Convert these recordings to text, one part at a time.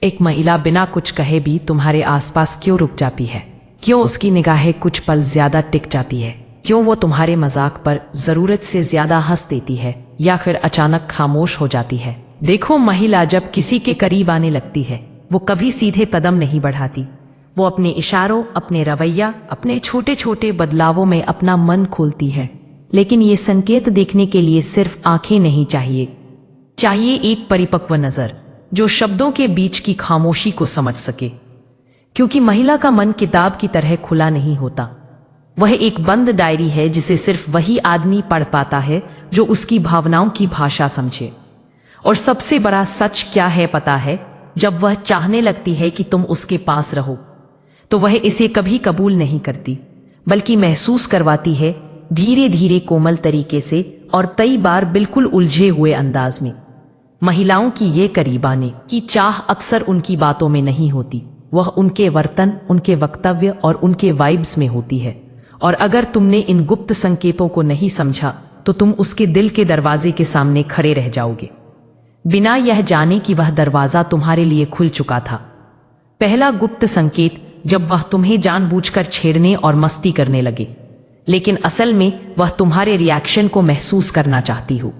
एक महिला बिना कुछ कहे भी तुम्हारे आसपास क्यों रुक जाती है? क्यों उसकी निगाहें कुछ पल ज्यादा टिक जाती है? क्यों वो तुम्हारे मजाक पर जरूरत से ज्यादा हंस देती है या फिर अचानक खामोश हो जाती है? देखो, महिला जब किसी के करीब आने लगती है वो कभी सीधे कदम नहीं बढ़ाती। वो अपने इशारों, अपने रवैया, अपने छोटे छोटे बदलावों में अपना मन खोलती है। लेकिन ये संकेत देखने के लिए सिर्फ आंखें नहीं चाहिए एक परिपक्व नजर जो शब्दों के बीच की खामोशी को समझ सके। क्योंकि महिला का मन किताब की तरह खुला नहीं होता। वह एक बंद डायरी है जिसे सिर्फ वही आदमी पढ़ पाता है जो उसकी भावनाओं की भाषा समझे। और सबसे बड़ा सच क्या है पता है? जब वह चाहने लगती है कि तुम उसके पास रहो तो वह इसे कभी कबूल नहीं करती, बल्कि महसूस करवाती है, धीरे धीरे, कोमल तरीके से और कई बार बिल्कुल उलझे हुए अंदाज में। महिलाओं की ये करीब आने की चाह अक्सर उनकी बातों में नहीं होती, वह उनके वर्तन, उनके वक्तव्य और उनके वाइब्स में होती है। और अगर तुमने इन गुप्त संकेतों को नहीं समझा तो तुम उसके दिल के दरवाजे के सामने खड़े रह जाओगे, बिना यह जाने कि वह दरवाजा तुम्हारे लिए खुल चुका था। पहला गुप्त संकेत, जब वह तुम्हें जानबूझकर छेड़ने और मस्ती करने लगे, लेकिन असल में वह तुम्हारे रिएक्शन को महसूस करना चाहती हो।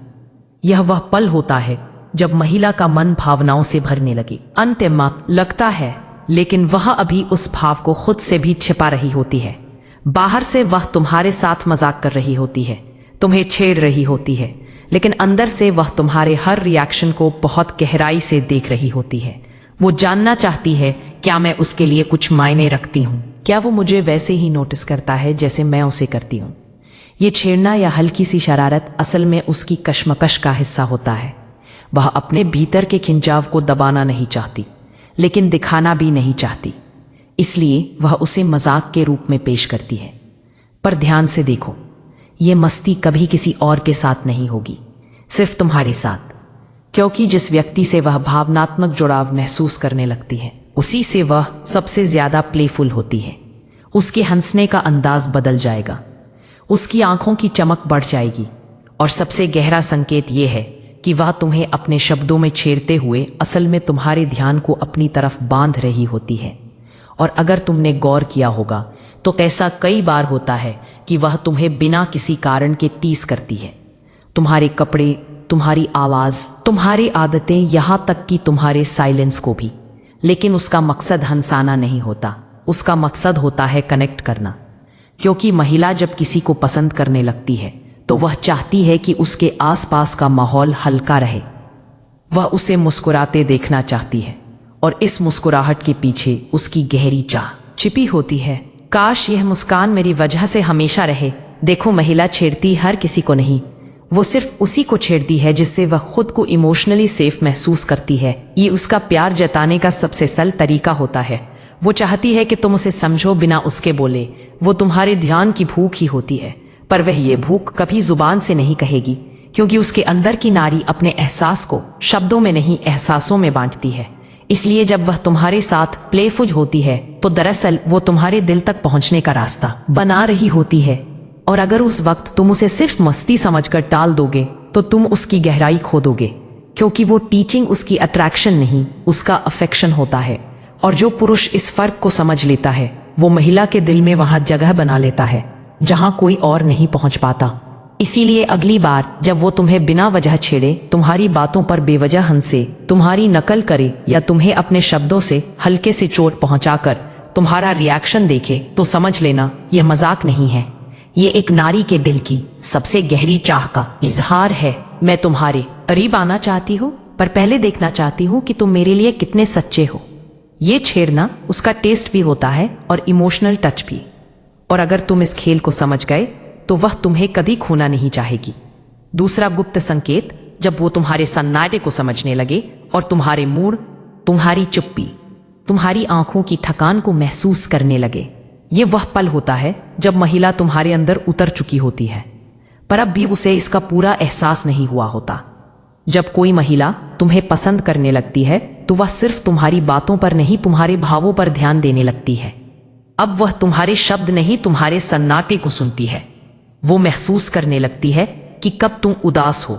यह वह पल होता है जब महिला का मन भावनाओं से भरने लगे, अंतिम लगता है, लेकिन वह अभी उस भाव को खुद से भी छिपा रही होती है। बाहर से वह तुम्हारे साथ मजाक कर रही होती है, तुम्हें छेड़ रही होती है, लेकिन अंदर से वह तुम्हारे हर रिएक्शन को बहुत गहराई से देख रही होती है। वो जानना चाहती है, क्या मैं उसके लिए कुछ मायने रखती हूँ? क्या वो मुझे वैसे ही नोटिस करता है जैसे मैं उसे करती हूँ? ये छेड़ना या हल्की सी शरारत असल में उसकी कश्मकश का हिस्सा होता है। वह अपने भीतर के खिंचाव को दबाना नहीं चाहती, लेकिन दिखाना भी नहीं चाहती, इसलिए वह उसे मजाक के रूप में पेश करती है। पर ध्यान से देखो, ये मस्ती कभी किसी और के साथ नहीं होगी, सिर्फ तुम्हारे साथ। क्योंकि जिस व्यक्ति से वह भावनात्मक जुड़ाव महसूस करने लगती है, उसी से वह सबसे ज्यादा प्लेफुल होती है। उसके हंसने का अंदाज बदल जाएगा, उसकी आंखों की चमक बढ़ जाएगी, और सबसे गहरा संकेत यह है कि वह तुम्हें अपने शब्दों में छेड़ते हुए असल में तुम्हारे ध्यान को अपनी तरफ बांध रही होती है। और अगर तुमने गौर किया होगा तो ऐसा कई बार होता है कि वह तुम्हें बिना किसी कारण के टीस करती है। तुम्हारे कपड़े, तुम्हारी आवाज, तुम्हारी आदतें, यहां तक कि तुम्हारे साइलेंस को भी। लेकिन उसका मकसद हंसाना नहीं होता, उसका मकसद होता है कनेक्ट करना। क्योंकि महिला जब किसी को पसंद करने लगती है तो वह चाहती है कि उसके आसपास का माहौल हल्का रहे। वह उसे मुस्कुराते देखना चाहती है, और इस मुस्कुराहट के पीछे उसकी गहरी चाह छिपी होती है। काश यह मुस्कान मेरी वजह से हमेशा रहे। देखो, महिला छेड़ती हर किसी को नहीं, वो सिर्फ उसी को छेड़ती है जिससे वह खुद को इमोशनली सेफ महसूस करती है। ये उसका प्यार जताने का सबसे सरल तरीका होता है। वो चाहती है कि तुम उसे समझो बिना उसके बोले। वो तुम्हारे ध्यान की भूख ही होती है, पर वह ये भूख कभी जुबान से नहीं कहेगी, क्योंकि उसके अंदर की नारी अपने एहसास को शब्दों में नहीं, एहसासों में बांटती है। इसलिए जब वह तुम्हारे साथ प्लेफुल होती है तो दरअसल वो तुम्हारे दिल तक पहुंचने का रास्ता बना रही होती है। और अगर उस वक्त तुम उसे सिर्फ मस्ती समझकर टाल दोगे तो तुम उसकी गहराई खो दोगे। क्योंकि वो टीचिंग उसकी अट्रैक्शन नहीं, उसका अफेक्शन होता है। और जो पुरुष इस फर्क को समझ लेता है वो महिला के दिल में वहां जगह बना लेता है जहां कोई और नहीं पहुंच पाता। इसीलिए अगली बार जब वो तुम्हें बिना वजह छेड़े, तुम्हारी बातों पर बेवजह हंसे, तुम्हारी नकल करे या तुम्हें अपने शब्दों से हल्के से चोट पहुंचाकर तुम्हारा रिएक्शन देखे, तो समझ लेना यह मजाक नहीं है। ये एक नारी के दिल की सबसे गहरी चाह का इजहार है। मैं तुम्हारे करीब आना चाहती हूँ, पर पहले देखना चाहती हूँ कि तुम मेरे लिए कितने सच्चे हो। ये छेड़ना उसका टेस्ट भी होता है और इमोशनल टच भी। और अगर तुम इस खेल को समझ गए तो वह तुम्हें कभी खोना नहीं चाहेगी। दूसरा गुप्त संकेत, जब वो तुम्हारे सन्नाटे को समझने लगे और तुम्हारे मूड, तुम्हारी चुप्पी, तुम्हारी आंखों की थकान को महसूस करने लगे। ये वह पल होता है जब महिला तुम्हारे अंदर उतर चुकी होती है, पर अब भी उसे इसका पूरा एहसास नहीं हुआ होता। जब कोई महिला तुम्हें पसंद करने लगती है तो वह सिर्फ तुम्हारी बातों पर नहीं, तुम्हारे भावों पर ध्यान देने लगती है। अब वह तुम्हारे शब्द नहीं, तुम्हारे सन्नाटे को सुनती है। वो महसूस करने लगती है कि कब तुम उदास हो,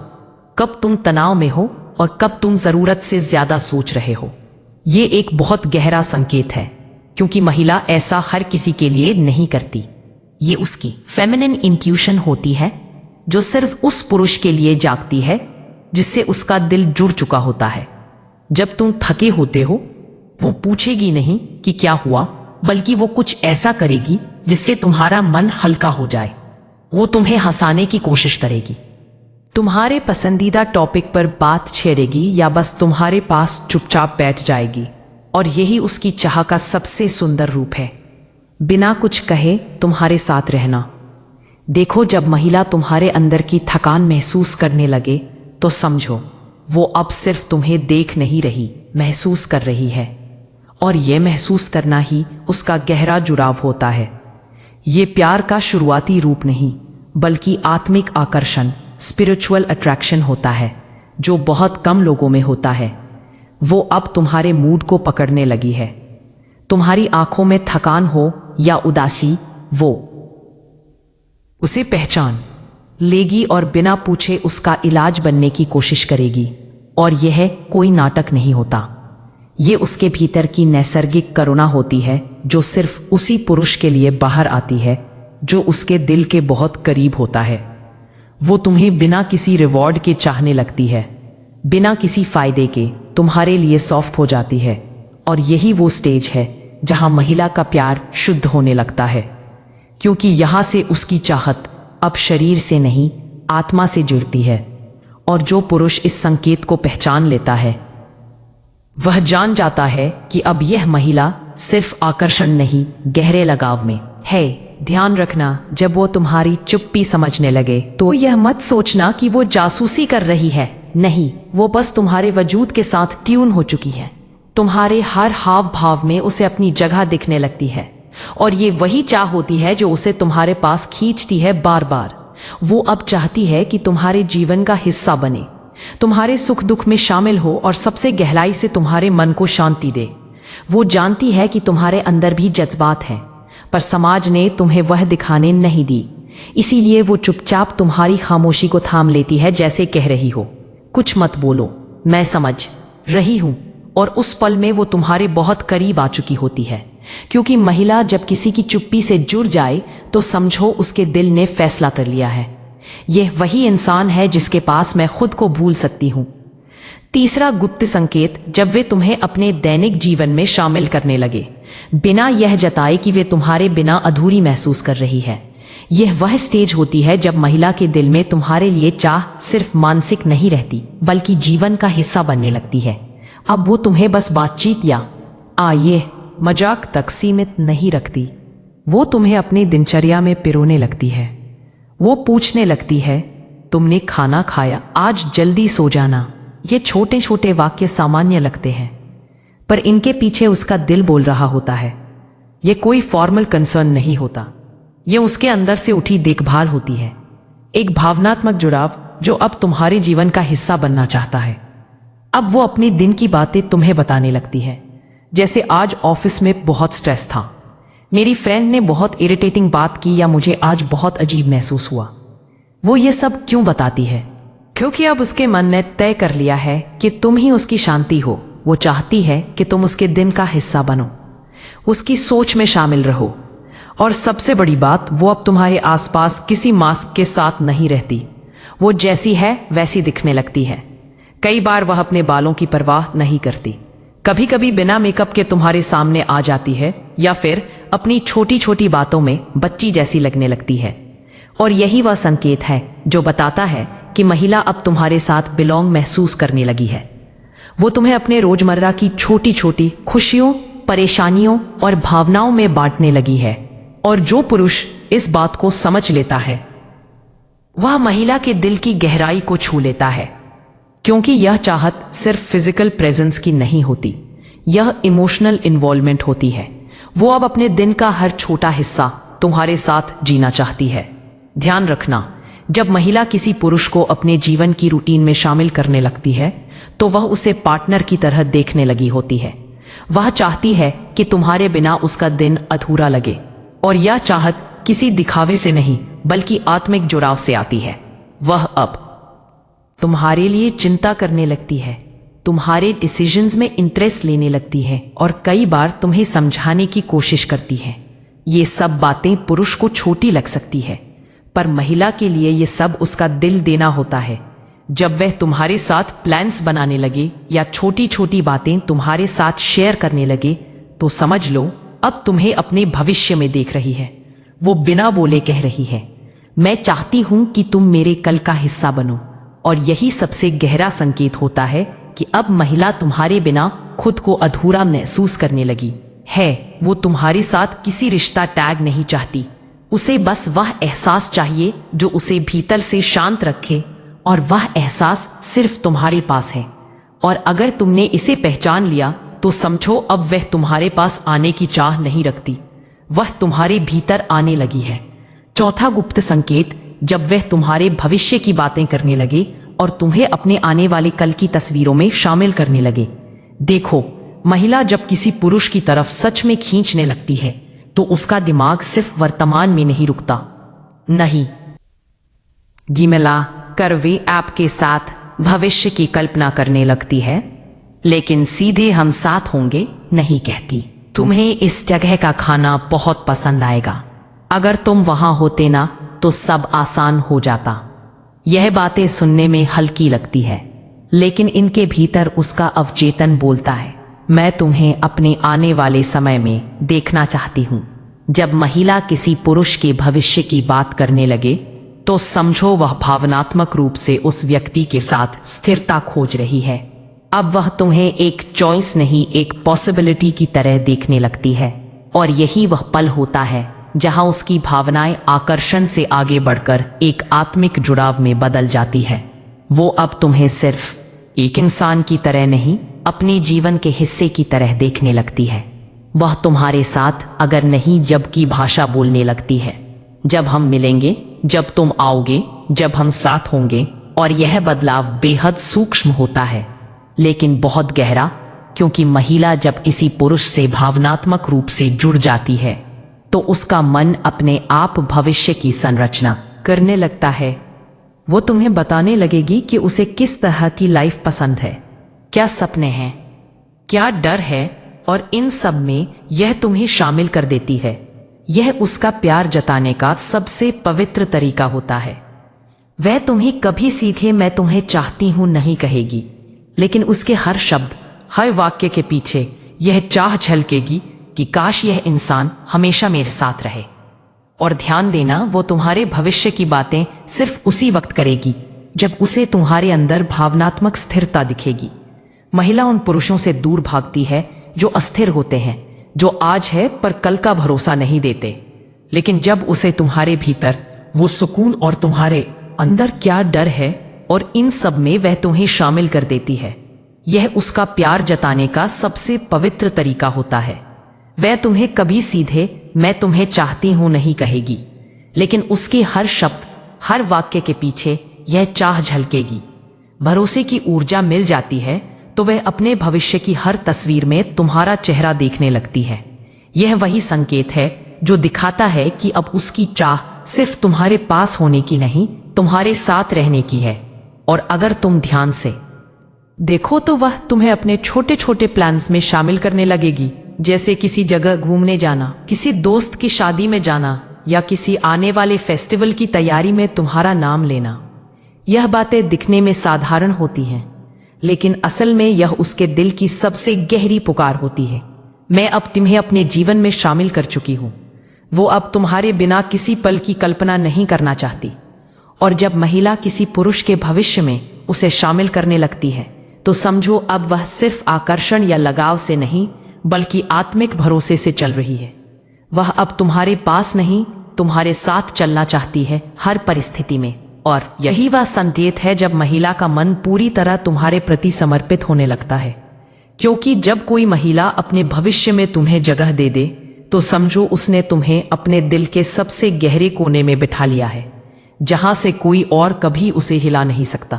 कब तुम तनाव में हो और कब तुम जरूरत से ज्यादा सोच रहे हो। ये एक बहुत गहरा संकेत है, क्योंकि महिला ऐसा हर किसी के लिए नहीं करती। ये उसकी फेमिनिन इंट्यूशन होती है, जो सिर्फ उस पुरुष के लिए जागती है जिससे उसका दिल जुड़ चुका होता है। जब तुम थके होते हो, वो पूछेगी नहीं कि क्या हुआ, बल्कि वो कुछ ऐसा करेगी जिससे तुम्हारा मन हल्का हो जाए। वो तुम्हें हंसाने की कोशिश करेगी, तुम्हारे पसंदीदा टॉपिक पर बात छेड़ेगी, या बस तुम्हारे पास चुपचाप बैठ जाएगी। और यही उसकी चाह का सबसे सुंदर रूप है, बिना कुछ कहे तुम्हारे साथ रहना। देखो, जब महिला तुम्हारे अंदर की थकान महसूस करने लगे, तो समझो वो अब सिर्फ तुम्हें देख नहीं रही, महसूस कर रही है। और यह महसूस करना ही उसका गहरा जुड़ाव होता है। ये प्यार का शुरुआती रूप नहीं, बल्कि आत्मिक आकर्षण, स्पिरिचुअल अट्रैक्शन होता है, जो बहुत कम लोगों में होता है। वो अब तुम्हारे मूड को पकड़ने लगी है। तुम्हारी आंखों में थकान हो या उदासी, वो उसे पहचान लेगी और बिना पूछे उसका इलाज बनने की कोशिश करेगी। और यह कोई नाटक नहीं होता, ये उसके भीतर की नैसर्गिक करुणा होती है, जो सिर्फ उसी पुरुष के लिए बाहर आती है जो उसके दिल के बहुत करीब होता है। वो तुम्हें बिना किसी रिवॉर्ड के चाहने लगती है, बिना किसी फायदे के तुम्हारे लिए सॉफ्ट हो जाती है। और यही वो स्टेज है जहां महिला का प्यार शुद्ध होने लगता है, क्योंकि यहां से उसकी चाहत अब शरीर से नहीं, आत्मा से जुड़ती है। और जो पुरुष इस संकेत को पहचान लेता है, वह जान जाता है कि अब यह महिला सिर्फ आकर्षण नहीं, गहरे लगाव में है। ध्यान रखना, जब वो तुम्हारी चुप्पी समझने लगे, तो यह मत सोचना कि वो जासूसी कर रही है। नहीं, वो बस तुम्हारे वजूद के साथ ट्यून हो चुकी है। तुम्हारे हर हाव भाव में उसे अपनी जगह दिखने लगती है। और ये वही चाह होती है जो उसे तुम्हारे पास खींचती है बार बार। वो अब चाहती है कि तुम्हारे जीवन का हिस्सा बने, तुम्हारे सुख दुख में शामिल हो और सबसे गहराई से तुम्हारे मन को शांति दे। वो जानती है कि तुम्हारे अंदर भी जज्बात हैं, पर समाज ने तुम्हें वह दिखाने नहीं दी। इसीलिए वो चुपचाप तुम्हारी खामोशी को थाम लेती है, जैसे कह रही हो, कुछ मत बोलो, मैं समझ रही हूं। और उस पल में वो तुम्हारे बहुत करीब आ चुकी होती है, क्योंकि महिला जब किसी की चुप्पी से जुड़ जाए, तो समझो उसके दिल ने फैसला कर लिया है। यह वही इंसान है जिसके पास मैं खुद को भूल सकती हूं। तीसरा गुप्त संकेत, जब वे तुम्हें अपने दैनिक जीवन में शामिल करने लगे, बिना यह जताए कि वे तुम्हारे बिना अधूरी महसूस कर रही है। यह वह स्टेज होती है जब महिला के दिल में तुम्हारे लिए चाह सिर्फ मानसिक नहीं रहती, बल्कि जीवन का हिस्सा बनने लगती है। अब वो तुम्हें बस बातचीत या ये मजाक तक सीमित नहीं रखती, वो तुम्हें अपनी दिनचर्या में पिरोने लगती है। वो पूछने लगती है, तुमने खाना खाया, आज जल्दी सो जाना। ये छोटे छोटे वाक्य सामान्य लगते हैं, पर इनके पीछे उसका दिल बोल रहा होता है। ये कोई फॉर्मल कंसर्न नहीं होता, ये उसके अंदर से उठी देखभाल होती है, एक भावनात्मक जुड़ाव जो अब तुम्हारे जीवन का हिस्सा बनना चाहता है। अब वो अपनी दिन की बातें तुम्हें बताने लगती है, जैसे आज ऑफिस में बहुत स्ट्रेस था, मेरी फ्रेंड ने बहुत इरिटेटिंग बात की, या मुझे आज बहुत अजीब महसूस हुआ। वो ये सब क्यों बताती है? क्योंकि अब उसके मन ने तय कर लिया है कि तुम ही उसकी शांति हो। वो चाहती है कि तुम उसके दिन का हिस्सा बनो, उसकी सोच में शामिल रहो। और सबसे बड़ी बात, वो अब तुम्हारे आसपास किसी मास्क के साथ नहीं रहती। वो जैसी है वैसी दिखने लगती है। कई बार वह अपने बालों की परवाह नहीं करती, कभी कभी बिना मेकअप के तुम्हारे सामने आ जाती है, या फिर अपनी छोटी छोटी बातों में बच्ची जैसी लगने लगती है। और यही वह संकेत है जो बताता है कि महिला अब तुम्हारे साथ बिलोंग महसूस करने लगी है। वो तुम्हें अपने रोजमर्रा की छोटी छोटी खुशियों, परेशानियों और भावनाओं में बांटने लगी है। और जो पुरुष इस बात को समझ लेता है, वह महिला के दिल की गहराई को छू लेता है, क्योंकि यह चाहत सिर्फ फिजिकल प्रेजेंस की नहीं होती, यह इमोशनल इन्वॉल्वमेंट होती है। वो अब अपने दिन का हर छोटा हिस्सा तुम्हारे साथ जीना चाहती है। ध्यान रखना, जब महिला किसी पुरुष को अपने जीवन की रूटीन में शामिल करने लगती है, तो वह उसे पार्टनर की तरह देखने लगी होती है। वह चाहती है कि तुम्हारे बिना उसका दिन अधूरा लगे, और यह चाहत किसी दिखावे से नहीं, बल्कि आत्मिक जुड़ाव से आती है। वह अब तुम्हारे लिए चिंता करने लगती है, तुम्हारे डिसीजंस में इंटरेस्ट लेने लगती है और कई बार तुम्हें समझाने की कोशिश करती है। ये सब बातें पुरुष को छोटी लग सकती है, पर महिला के लिए ये सब उसका दिल देना होता है। जब वह तुम्हारे साथ प्लान्स बनाने लगे या छोटी छोटी बातें तुम्हारे साथ शेयर करने लगे, तो समझ लो अब तुम्हें अपने भविष्य में देख रही है। वो बिना बोले कह रही है, मैं चाहती हूं कि तुम मेरे कल का हिस्सा बनो। और यही सबसे गहरा संकेत होता है कि अब महिला तुम्हारे बिना खुद को अधूरा महसूस करने लगी है। वो तुम्हारे साथ किसी रिश्ता टैग नहीं चाहती, उसे बस वह एहसास चाहिए जो उसे भीतर से शांत रखे, और वह एहसास सिर्फ तुम्हारे पास है। और अगर तुमने इसे पहचान लिया तो समझो अब वह तुम्हारे पास आने की चाह नहीं रखती, वह तुम्हारे भीतर आने लगी है। चौथा गुप्त संकेत, जब वह तुम्हारे भविष्य की बातें करने लगे और तुम्हें अपने आने वाले कल की तस्वीरों में शामिल करने लगे। देखो, महिला जब किसी पुरुष की तरफ सच में खींचने लगती है तो उसका दिमाग सिर्फ वर्तमान में नहीं रुकता। नहीं, गिमला कर वे आपके साथ भविष्य की कल्पना करने लगती है, लेकिन सीधे हम साथ होंगे नहीं कहती। तुम्हें इस जगह का खाना बहुत पसंद आएगा, अगर तुम वहां होते ना तो सब आसान हो जाता। यह बातें सुनने में हल्की लगती है, लेकिन इनके भीतर उसका अवचेतन बोलता है, मैं तुम्हें अपने आने वाले समय में देखना चाहती हूं। जब महिला किसी पुरुष के भविष्य की बात करने लगे तो समझो वह भावनात्मक रूप से उस व्यक्ति के साथ स्थिरता खोज रही है। अब वह तुम्हें एक चॉइस नहीं, एक पॉसिबिलिटी की तरह देखने लगती है। और यही वह पल होता है जहां उसकी भावनाएं आकर्षण से आगे बढ़कर एक आत्मिक जुड़ाव में बदल जाती है। वो अब तुम्हें सिर्फ एक इंसान की तरह नहीं, अपने जीवन के हिस्से की तरह देखने लगती है। वह तुम्हारे साथ अगर नहीं जब की भाषा बोलने लगती है। जब हम मिलेंगे, जब तुम आओगे, जब हम साथ होंगे। और यह बदलाव बेहद सूक्ष्म होता है, लेकिन बहुत गहरा, क्योंकि महिला जब किसी पुरुष से भावनात्मक रूप से जुड़ जाती है तो उसका मन अपने आप भविष्य की संरचना करने लगता है। वो तुम्हें बताने लगेगी कि उसे किस तरह की लाइफ पसंद है, क्या सपने हैं, क्या डर है, और इन सब में यह तुम्हें शामिल कर देती है। यह उसका प्यार जताने का सबसे पवित्र तरीका होता है। वह तुम्हें कभी सीधे मैं तुम्हें चाहती हूं नहीं कहेगी, लेकिन उसके हर शब्द, हर वाक्य के पीछे यह चाह झलकेगी कि काश यह इंसान हमेशा मेरे साथ रहे। और ध्यान देना, वो तुम्हारे भविष्य की बातें सिर्फ उसी वक्त करेगी जब उसे तुम्हारे अंदर भावनात्मक स्थिरता दिखेगी। महिला उन पुरुषों से दूर भागती है जो अस्थिर होते हैं, जो आज है पर कल का भरोसा नहीं देते। लेकिन जब उसे तुम्हारे भीतर वो सुकून और तुम्हारे अंदर क्या डर है और इन सब में वह तुम्हें शामिल कर देती है, यह उसका प्यार जताने का सबसे पवित्र तरीका होता है। वह तुम्हें कभी सीधे मैं तुम्हें चाहती हूं नहीं कहेगी, लेकिन उसके हर शब्द, हर वाक्य के पीछे यह चाह झलकेगी। भरोसे की ऊर्जा मिल जाती है तो वह अपने भविष्य की हर तस्वीर में तुम्हारा चेहरा देखने लगती है। यह वही संकेत है जो दिखाता है कि अब उसकी चाह सिर्फ तुम्हारे पास होने की नहीं, तुम्हारे साथ रहने की है। और अगर तुम ध्यान से देखो तो वह तुम्हें अपने छोटे छोटे प्लान्स में शामिल करने लगेगी, जैसे किसी जगह घूमने जाना, किसी दोस्त की शादी में जाना, या किसी आने वाले फेस्टिवल की तैयारी में तुम्हारा नाम लेना। यह बातें दिखने में साधारण होती हैं, लेकिन असल में यह उसके दिल की सबसे गहरी पुकार होती है। मैं अब तुम्हें अपने जीवन में शामिल कर चुकी हूं। वो अब तुम्हारे बिना किसी पल की कल्पना नहीं करना चाहती। और जब महिला किसी पुरुष के भविष्य में उसे शामिल करने लगती है तो समझो अब वह सिर्फ आकर्षण या लगाव से नहीं, बल्कि आत्मिक भरोसे से चल रही है। वह अब तुम्हारे पास नहीं, तुम्हारे साथ चलना चाहती है हर परिस्थिति में। और यही वह संकेत है जब महिला का मन पूरी तरह तुम्हारे प्रति समर्पित होने लगता है। क्योंकि जब कोई महिला अपने भविष्य में तुम्हें जगह दे दे तो समझो उसने तुम्हें अपने दिल के सबसे गहरे कोने में बिठा लिया है, जहां से कोई और कभी उसे हिला नहीं सकता।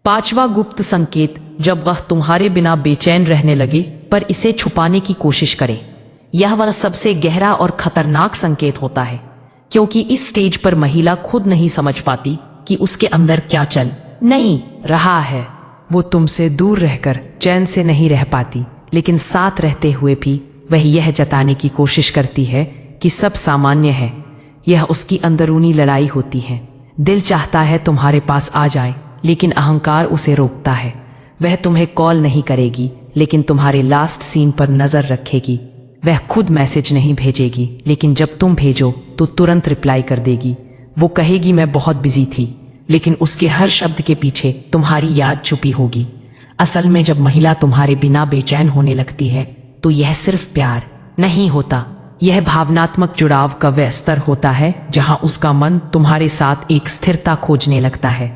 पांचवा गुप्त संकेत, जब वह तुम्हारे बिना बेचैन रहने लगे पर इसे छुपाने की कोशिश करे। यह वह सबसे गहरा और खतरनाक संकेत होता है, क्योंकि इस स्टेज पर महिला खुद नहीं समझ पाती कि उसके अंदर क्या चल नहीं रहा है। वो तुमसे दूर रहकर चैन से नहीं रह पाती, लेकिन साथ रहते हुए भी वह यह जताने की कोशिश करती है कि सब सामान्य है। यह उसकी अंदरूनी लड़ाई होती है। दिल चाहता है तुम्हारे पास आ जाए, लेकिन अहंकार उसे रोकता है। वह तुम्हें कॉल नहीं करेगी, लेकिन तुम्हारे लास्ट सीन पर नजर रखेगी। वह खुद मैसेज नहीं भेजेगी, लेकिन जब तुम भेजो तो तुरंत रिप्लाई कर देगी। वो कहेगी मैं बहुत बिजी थी, लेकिन उसके हर शब्द के पीछे तुम्हारी याद छुपी होगी। असल में जब महिला तुम्हारे बिना बेचैन होने लगती है तो यह सिर्फ प्यार नहीं होता, यह भावनात्मक जुड़ाव का वह स्तर होता है जहां उसका मन तुम्हारे साथ एक स्थिरता खोजने लगता है।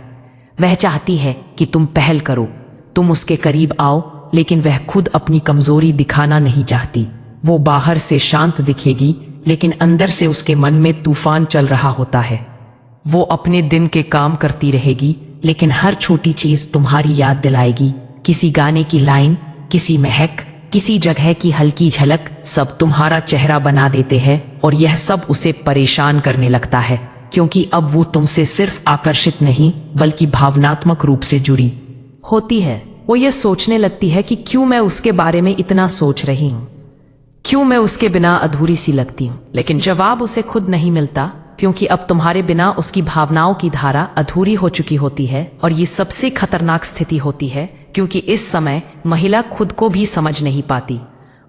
वह चाहती है कि तुम पहल करो, तुम उसके करीब आओ, लेकिन वह खुद अपनी कमजोरी दिखाना नहीं चाहती। वो बाहर से शांत दिखेगी, लेकिन अंदर से उसके मन में तूफान चल रहा होता है। वो अपने दिन के काम करती रहेगी, लेकिन हर छोटी चीज तुम्हारी याद दिलाएगी। किसी गाने की लाइन, किसी महक, किसी जगह की हल्की झलक, सब तुम्हारा चेहरा बना देते हैं। और यह सब उसे परेशान करने लगता है, क्योंकि अब वो तुमसे सिर्फ आकर्षित नहीं बल्कि भावनात्मक रूप से जुड़ी होती है। वो ये सोचने लगती है कि क्यों मैं उसके बारे में इतना सोच रही हूँ, क्यों मैं उसके बिना अधूरी सी लगती हूँ। लेकिन जवाब उसे खुद नहीं मिलता, क्योंकि अब तुम्हारे बिना उसकी भावनाओं की धारा अधूरी हो चुकी होती है। और ये सबसे खतरनाक स्थिति होती है, क्योंकि इस समय महिला खुद को भी समझ नहीं पाती।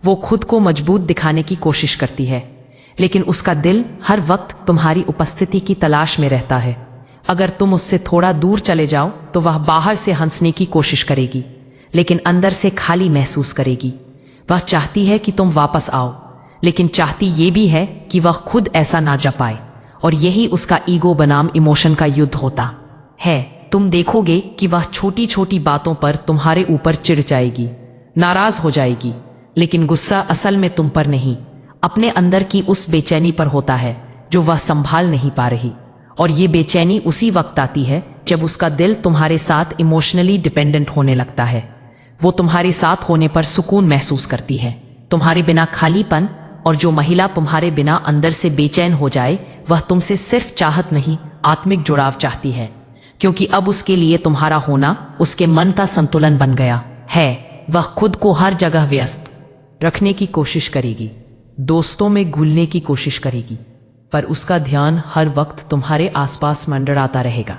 वो खुद को मजबूत दिखाने की कोशिश करती है, लेकिन उसका दिल हर वक्त तुम्हारी उपस्थिति की तलाश में रहता है। अगर तुम उससे थोड़ा दूर चले जाओ तो वह बाहर से हंसने की कोशिश करेगी, लेकिन अंदर से खाली महसूस करेगी। वह चाहती है कि तुम वापस आओ, लेकिन चाहती ये भी है कि वह खुद ऐसा ना जा पाए। और यही उसका ईगो बनाम इमोशन का युद्ध होता है। तुम देखोगे कि वह छोटी छोटी बातों पर तुम्हारे ऊपर चिढ़ जाएगी, नाराज हो जाएगी, लेकिन गुस्सा असल में तुम पर नहीं, अपने अंदर की उस बेचैनी पर होता है जो वह संभाल नहीं पा रही। और ये बेचैनी उसी वक्त आती है जब उसका दिल तुम्हारे साथ इमोशनली डिपेंडेंट होने लगता है। वो तुम्हारे साथ होने पर सुकून महसूस करती है, तुम्हारे बिना खालीपन। और जो महिला तुम्हारे बिना अंदर से बेचैन हो जाए, वह तुमसे सिर्फ चाहत नहीं, आत्मिक जुड़ाव चाहती है, क्योंकि अब उसके लिए तुम्हारा होना उसके मन का संतुलन बन गया है। वह खुद को हर जगह व्यस्त रखने की कोशिश करेगी, दोस्तों में घुलने की कोशिश करेगी, पर उसका ध्यान हर वक्त तुम्हारे आसपास मंडराता रहेगा।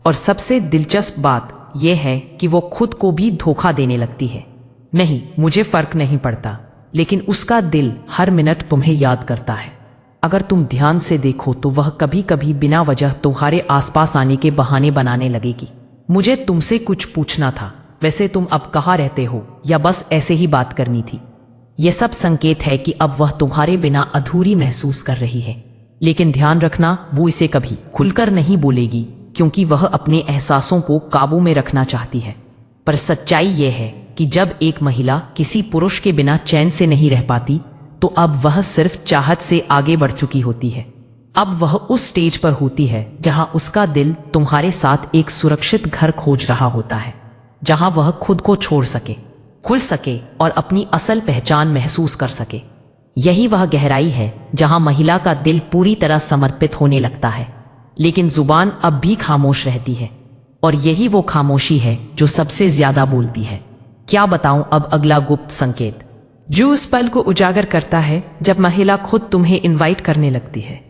और सबसे दिलचस्प बात यह है कि वो खुद को भी धोखा देने लगती है। नहीं, मुझे फर्क नहीं पड़ता, लेकिन उसका दिल हर मिनट तुम्हें याद करता है। अगर तुम ध्यान से देखो तो वह कभी कभी बिना वजह तुम्हारे आसपास आने के बहाने बनाने लगेगी। मुझे तुमसे कुछ पूछना था, वैसे तुम अब कहाँ रहते हो, या बस ऐसे ही बात करनी थी। यह सब संकेत है कि अब वह तुम्हारे बिना अधूरी महसूस कर रही है। लेकिन ध्यान रखना, वो इसे कभी खुलकर नहीं बोलेगी, क्योंकि वह अपने एहसासों को काबू में रखना चाहती है। पर सच्चाई यह है कि जब एक महिला किसी पुरुष के बिना चैन से नहीं रह पाती, तो अब वह सिर्फ चाहत से आगे बढ़ चुकी होती है। अब वह उस स्टेज पर होती है जहां उसका दिल तुम्हारे साथ एक सुरक्षित घर खोज रहा होता है, जहां वह खुद को छोड़ सके, खुल सके और अपनी असल पहचान महसूस कर सके। यही वह गहराई है जहां महिला का दिल पूरी तरह समर्पित होने लगता है, लेकिन जुबान अब भी खामोश रहती है। और यही वो खामोशी है जो सबसे ज्यादा बोलती है। क्या बताऊं अब अगला गुप्त संकेत, जो उस पल को उजागर करता है जब महिला खुद तुम्हें इनवाइट करने लगती है,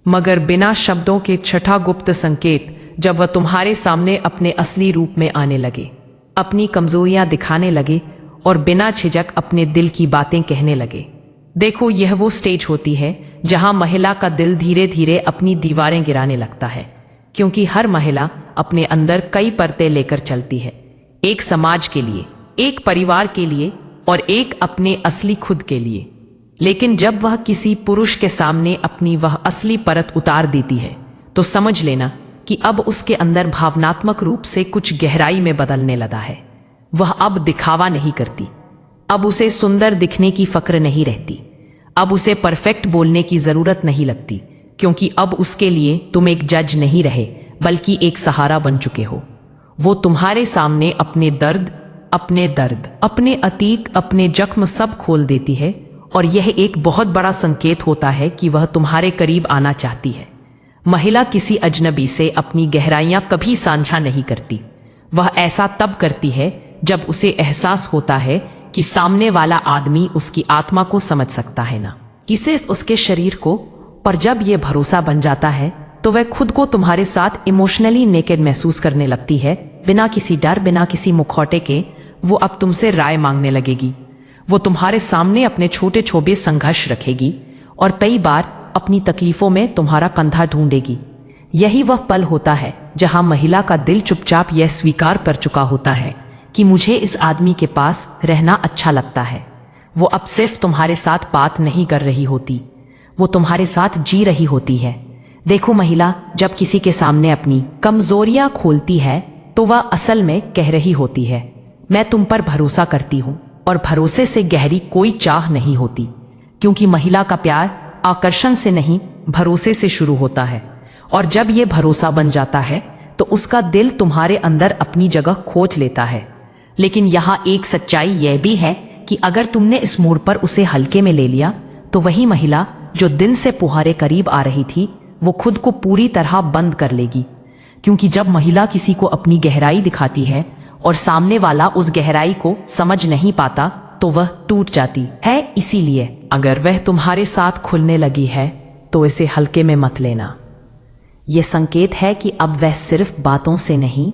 मगर बिना शब्दों के। छठा गुप्त संकेत, जब वह तुम्हारे सामने अपने असली रूप में आने लगे, अपनी कमजोरियां दिखाने लगे और बिना झिझक अपने दिल की बातें कहने लगे। देखो, यह वो स्टेज होती है जहां महिला का दिल धीरे धीरे अपनी दीवारें गिराने लगता है, क्योंकि हर महिला अपने अंदर कई परतें लेकर चलती है, एक समाज के लिए, एक परिवार के लिए और एक अपने असली खुद के लिए। लेकिन जब वह किसी पुरुष के सामने अपनी वह असली परत उतार देती है, तो समझ लेना कि अब उसके अंदर भावनात्मक रूप से कुछ गहराई में बदलने लगा है। वह अब दिखावा नहीं करती, अब उसे सुंदर दिखने की फक्र नहीं रहती, अब उसे परफेक्ट बोलने की जरूरत नहीं लगती, क्योंकि अब उसके लिए तुम एक जज नहीं रहे बल्कि एक सहारा बन चुके हो। वो तुम्हारे सामने अपने दर्द, अपने अतीत, अपने जख्म सब खोल देती है। और यह एक बहुत बड़ा संकेत होता है कि वह तुम्हारे करीब आना चाहती है। महिला किसी अजनबी से अपनी गहराइयां कभी साझा नहीं करती, वह ऐसा तब करती है जब उसे एहसास होता है कि सामने वाला आदमी उसकी आत्मा को समझ सकता है ना कि सिर्फ उसके शरीर को। पर जब यह भरोसा बन जाता है तो वह खुद को तुम्हारे साथ इमोशनली नेकेड महसूस करने लगती है, बिना किसी डर, बिना किसी मुखौटे के। वो अब तुमसे राय मांगने लगेगी। वो तुम्हारे सामने अपने छोटे छोटे संघर्ष रखेगी और कई बार अपनी तकलीफों में तुम्हारा कंधा ढूंढेगी। यही वह पल होता है जहां महिला का दिल चुपचाप यह स्वीकार कर चुका होता है कि मुझे इस आदमी के पास रहना अच्छा लगता है। वो अब सिर्फ तुम्हारे साथ बात नहीं कर रही होती, वो तुम्हारे साथ जी रही होती है। देखो, महिला जब किसी के सामने अपनी कमजोरियां खोलती है तो वह असल में कह रही होती है, मैं तुम पर भरोसा करती हूं। और भरोसे से गहरी कोई चाह नहीं होती, क्योंकि महिला का प्यार आकर्षण से नहीं, भरोसे से शुरू होता है। और जब यह भरोसा बन जाता है तो उसका दिल तुम्हारे अंदर अपनी जगह खोज लेता है। लेकिन यहां एक सच्चाई यह भी है कि अगर तुमने इस मोड़ पर उसे हल्के में ले लिया तो वही महिला जो दिन से तुम्हारे करीब आ रही थी, वो खुद को पूरी तरह बंद कर लेगी। क्योंकि जब महिला किसी को अपनी गहराई दिखाती है और सामने वाला उस गहराई को समझ नहीं पाता तो वह टूट जाती है। इसीलिए अगर वह तुम्हारे साथ खुलने लगी है तो इसे हल्के में मत लेना। यह संकेत है कि अब वह सिर्फ बातों से नहीं,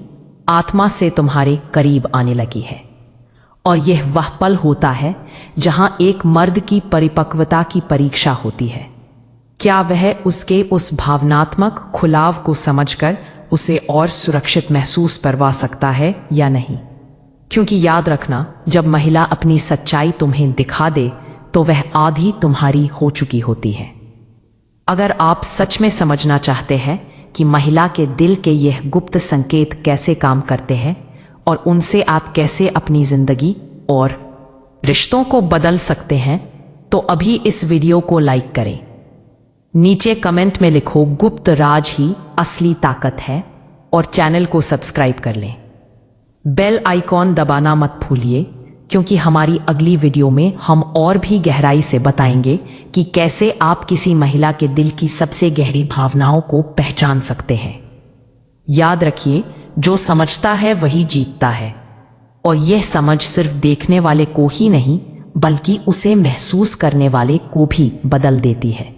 आत्मा से तुम्हारे करीब आने लगी है। और यह वह पल होता है जहां एक मर्द की परिपक्वता की परीक्षा होती है। क्या वह उसके उस भावनात्मक खुलाव को समझकर उसे और सुरक्षित महसूस करवा सकता है या नहीं? क्योंकि याद रखना, जब महिला अपनी सच्चाई तुम्हें दिखा दे तो वह आधी तुम्हारी हो चुकी होती है। अगर आप सच में समझना चाहते हैं कि महिला के दिल के यह गुप्त संकेत कैसे काम करते हैं और उनसे आप कैसे अपनी जिंदगी और रिश्तों को बदल सकते हैं, तो अभी इस वीडियो को लाइक करें। नीचे कमेंट में लिखो, गुप्त राज ही असली ताकत है, और चैनल को सब्सक्राइब कर लें। बेल आइकॉन दबाना मत भूलिए, क्योंकि हमारी अगली वीडियो में हम और भी गहराई से बताएंगे कि कैसे आप किसी महिला के दिल की सबसे गहरी भावनाओं को पहचान सकते हैं। याद रखिए, जो समझता है वही जीतता है, और यह समझ सिर्फ देखने वाले को ही नहीं बल्कि उसे महसूस करने वाले को भी बदल देती है।